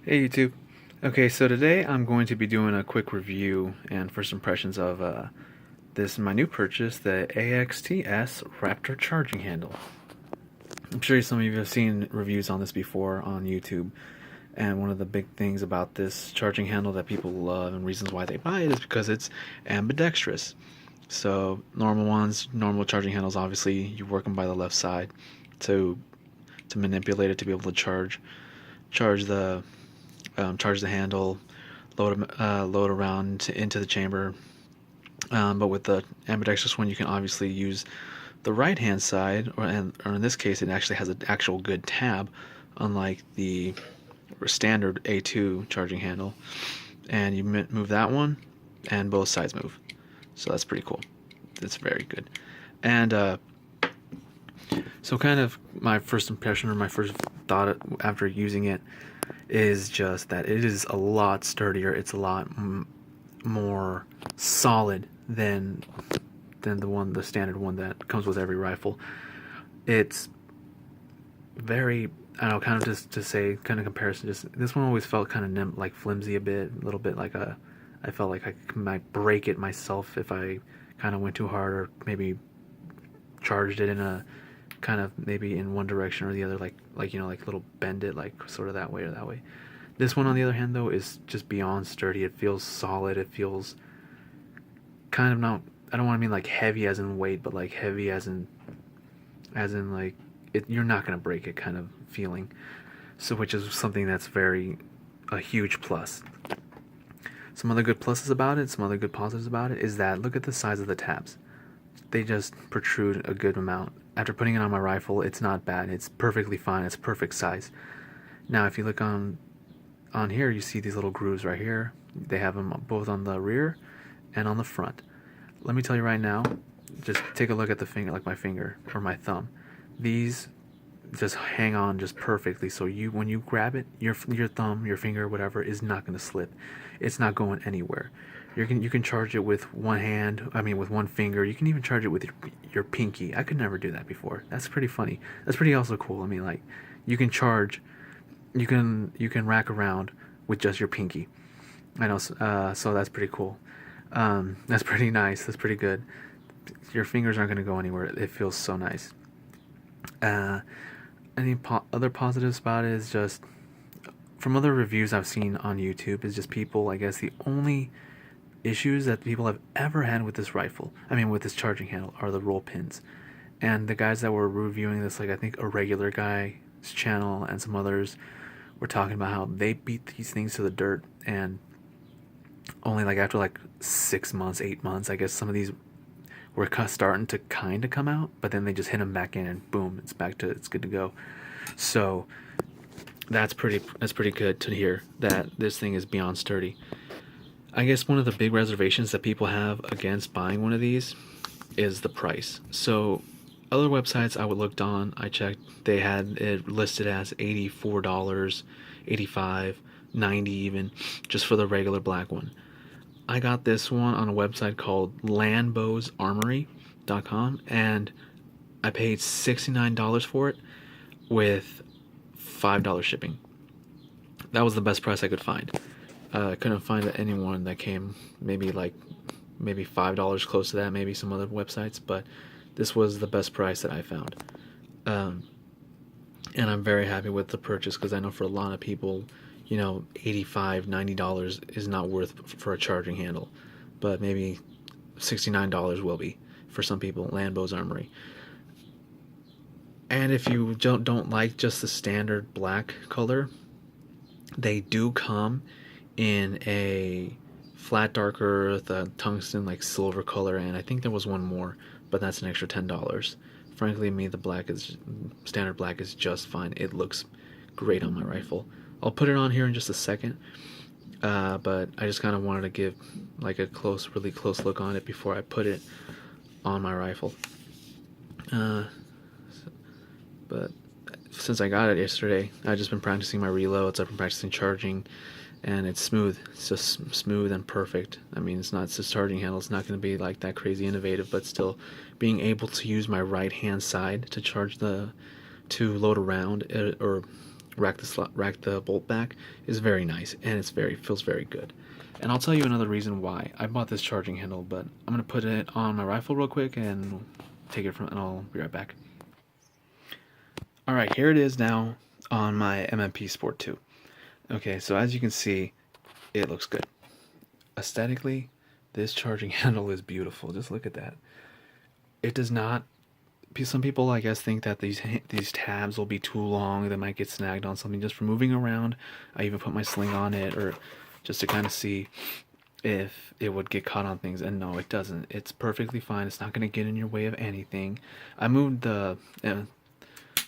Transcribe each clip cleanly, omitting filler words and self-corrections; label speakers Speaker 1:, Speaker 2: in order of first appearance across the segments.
Speaker 1: Hey YouTube. Okay, so today I'm going to be doing a quick review and first impressions of this my new purchase, the AXTS Raptor charging handle. I'm sure some of you have seen reviews on this before on YouTube, and one of the big things about this charging handle that people love and reasons why they buy it is because it's ambidextrous. So normal charging handles, obviously you work them by the left side to manipulate it to be able to charge the handle, load around into the chamber. But with the ambidextrous one, you can obviously use the right hand side, or in this case, it actually has an actual good tab, unlike the standard A2 charging handle. And you move that one, and both sides move. So that's pretty cool. It's very good. And so, kind of my first impression or my first thought after using it is just that it is a lot sturdier. It's a lot more solid than the standard one that comes with every rifle. It's very, I don't know, kind of just to say, kind of comparison. Just this one always felt kind of like flimsy a bit, a little bit like I felt like I might break it myself if I kind of went too hard or maybe charged it in a kind of maybe in one direction or the other, like like little bend it like sort of that way or that way. This one on the other hand though is just beyond sturdy. It feels solid. It feels kind of not, I don't want to mean like heavy as in weight, but like heavy as in like you're not going to break it kind of feeling. So which is something that's very a huge plus. Some other good pluses about it, some other good positives about it is that look at the size of the tabs. They just protrude a good amount. After putting it on my rifle, it's not bad. It's perfectly fine. It's perfect size. Now, if you look on here, you see these little grooves right here. They have them both on the rear and on the front. Let me tell you right now, just take a look at the finger, like my finger or my thumb. These just hang on just perfectly. So when you grab it, your thumb, your finger, whatever, is not going to slip. It's not going anywhere. You can charge it with one hand. I mean, with one finger. You can even charge it with your pinky. I could never do that before. That's pretty funny. That's pretty also cool. I mean, like, you can charge. You can rack around with just your pinky. I know. So that's pretty cool. That's pretty nice. That's pretty good. Your fingers aren't going to go anywhere. It feels so nice. Uh, any other positives about it is just from other reviews I've seen on YouTube is just people. I guess the only issues that people have ever had with this rifle, I mean with this charging handle, are the roll pins. And the guys that were reviewing this, like I think a regular guy's channel and some others, were talking about how they beat these things to the dirt, and only like after like 6 months, 8 months, I guess some of these were starting to kind of come out, but then they just hit them back in and boom, it's good to go. So that's pretty good to hear that this thing is beyond sturdy. I guess one of the big reservations that people have against buying one of these is the price. So other websites I looked on, I checked, they had it listed as $84, 85, 90 even, just for the regular black one. I got this one on a website called Lanbos Armory.com, and I paid $69 for it with $5 shipping. That was the best price I could find. I couldn't find anyone that came maybe $5 close to that, maybe some other websites, but this was the best price that I found. And I'm very happy with the purchase because I know for a lot of people, $85, $90 is not worth for a charging handle, but maybe $69 will be for some people. Lanbos Armory. And if you don't like just the standard black color, they do come in a flat dark earth, a tungsten like silver color, and I think there was one more, but that's an extra $10. Frankly, me, the standard black is just fine. It looks great on my rifle. I'll put it on here in just a second, but I just kind of wanted to give like a really close look on it before I put it on my rifle. But since I got it yesterday, I've just been practicing my reloads. I've been practicing charging, and it's smooth. It's just smooth and perfect. I mean, it's just charging handle. It's not going to be like that crazy innovative, but still being able to use my right hand side to charge to load around or rack the bolt back is very nice, and feels very good. And I'll tell you another reason why I bought this charging handle, but I'm gonna put it on my rifle real quick and and I'll be right back. All right, here it is now on my MMP Sport 2. Okay, so as you can see, it looks good. Aesthetically, this charging handle is beautiful. Just look at that. It does not. Some people, I guess, think that these tabs will be too long. They might get snagged on something just for moving around. I even put my sling on it, or just to kind of see if it would get caught on things. And no, it doesn't. It's perfectly fine. It's not going to get in your way of anything. I moved the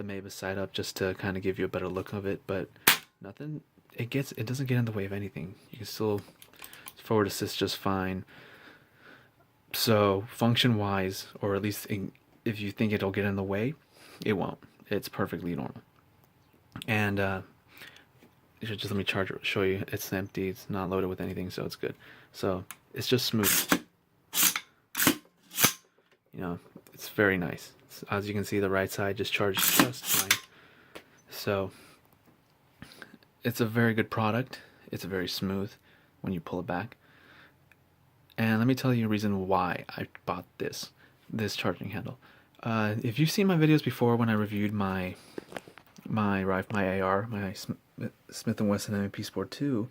Speaker 1: Mavis side up just to kind of give you a better look of it, but nothing. It doesn't get in the way of anything. You can still forward assist just fine. So function wise, or at least if you think it'll get in the way, it won't. It's perfectly normal. And just let me show you. It's empty. It's not loaded with anything, so it's good. So it's just smooth. You know, it's very nice. As you can see, the right side just charges just fine. So it's a very good product. It's very smooth when you pull it back. And let me tell you a reason why I bought this charging handle. If you've seen my videos before when I reviewed my AR, my Smith & Wesson M&P Sport 2,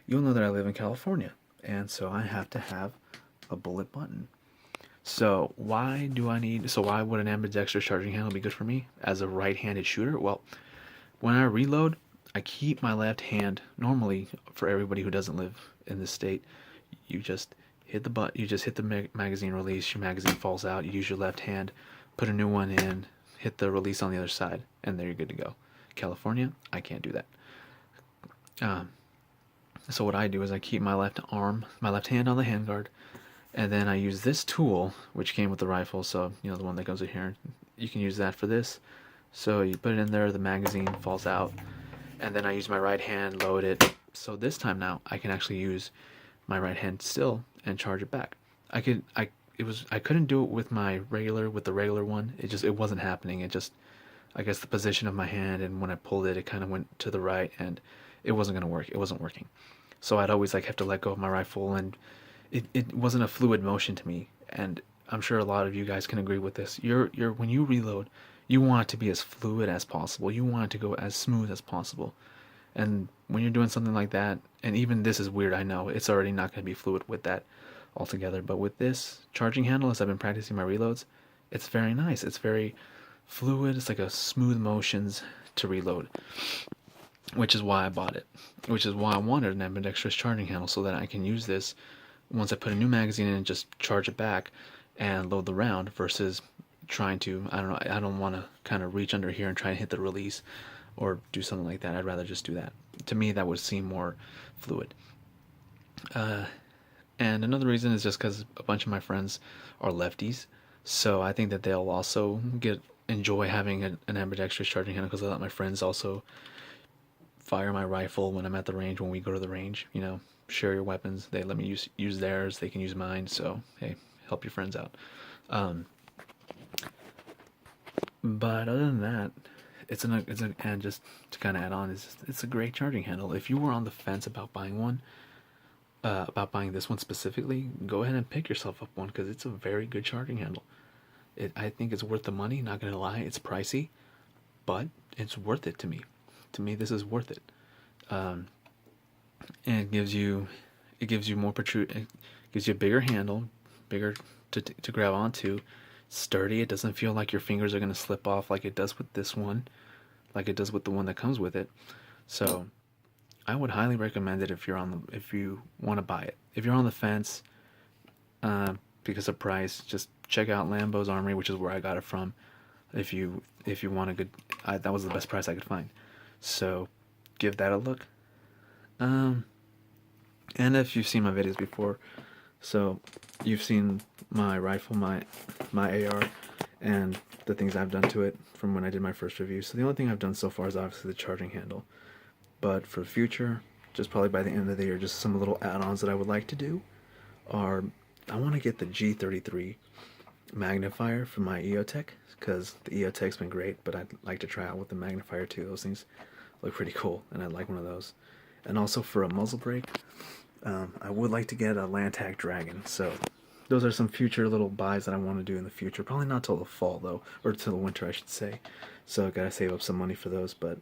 Speaker 1: you'll know that I live in California, and so I have to have a bullet button. So why would an ambidextrous charging handle be good for me as a right-handed shooter? Well, when I reload, I keep my left hand. Normally, for everybody who doesn't live in this state, you just hit the button, you just hit the magazine release, your magazine falls out, you use your left hand, put a new one in, hit the release on the other side, and there you're good to go. California, I can't do that. So what I do is I keep my left hand on the handguard, and then I use this tool, which came with the rifle, so you know, the one that goes in here. You can use that for this. So you put it in there, the magazine falls out, and then I use my right hand, load it. So this time now, I can actually use my right hand still and charge it back. I couldn't do it with the regular one. It wasn't happening. I guess the position of my hand, and when I pulled it, it kind of went to the right, and it wasn't gonna work. It wasn't working. So I'd always have to let go of my rifle, and it wasn't a fluid motion to me. And I'm sure a lot of you guys can agree with this. When you reload, you want it to be as fluid as possible. You want it to go as smooth as possible. And when you're doing something like that, and even this is weird, I know, it's already not going to be fluid with that altogether. But with this charging handle, as I've been practicing my reloads, it's very nice. It's very fluid. It's like a smooth motions to reload, which is why I bought it. Which is why I wanted an ambidextrous charging handle, so that I can use this once I put a new magazine in and just charge it back and load the round, versus trying to, I don't know, I don't want to kind of reach under here and try and hit the release or do something like that. I'd rather just do that. To me, that would seem more fluid. And another reason is just because a bunch of my friends are lefties, so I think that they'll also enjoy having an ambidextrous charging handle, because I let my friends also fire my rifle when I'm at the range. When we go to the range, you know, share your weapons. They let me use theirs. They can use mine. So hey, help your friends out. But other than that, and just to kind of add on, it's a great charging handle. If you were on the fence about buying this one specifically, go ahead and pick yourself up one, because it's a very good charging handle. I think it's worth the money. Not gonna lie, it's pricey, but it's worth it to me. To me, this is worth it. And it gives you more it gives you a bigger handle, bigger to grab onto. Sturdy. It doesn't feel like your fingers are gonna slip off like it does with this one, like it does with the one that comes with it. So I would highly recommend it if you want to buy it. If you're on the fence because of price, just check out Lanbos Armory, which is where I got it from. If you want a good, that was the best price I could find. So give that a look. And if you've seen my videos before, so you've seen my rifle, my AR, and the things I've done to it from when I did my first review. So the only thing I've done so far is obviously the charging handle. But for the future, just probably by the end of the year, just some little add-ons that I would like to do are, I want to get the G33 magnifier for my EOTech, because the EOTech's been great, but I'd like to try out with the magnifier too. Those things look pretty cool, and I'd like one of those. And also for a muzzle brake, I would like to get a Landtag Dragon. So those are some future little buys that I want to do in the future. Probably not till the fall though, or till the winter I should say. So I gotta save up some money for those. But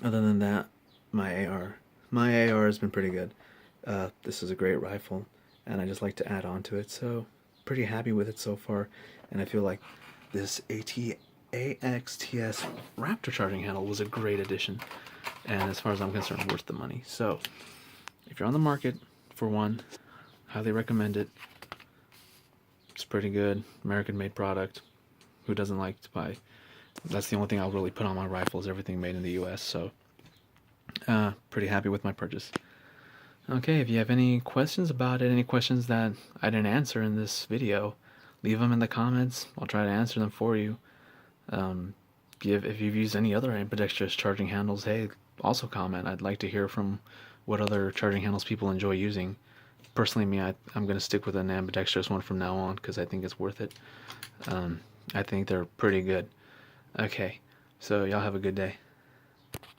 Speaker 1: other than that, my AR has been pretty good. This is a great rifle, and I just like to add on to it. So pretty happy with it so far, and I feel like this AXTS Raptor charging handle was a great addition, and as far as I'm concerned, worth the money. So if you're on the market for one, highly recommend it. It's pretty good, American-made product. Who doesn't like to buy? That's the only thing I'll really put on my rifle is everything made in the U.S. So pretty happy with my purchase. Okay, if you have any questions about it, any questions that I didn't answer in this video, leave them in the comments. I'll try to answer them for you. If you've used any other ambidextrous charging handles, hey, also comment. I'd like to hear from what other charging handles people enjoy using. Personally, I'm going to stick with an ambidextrous one from now on because I think it's worth it. I think they're pretty good. Okay, so y'all have a good day.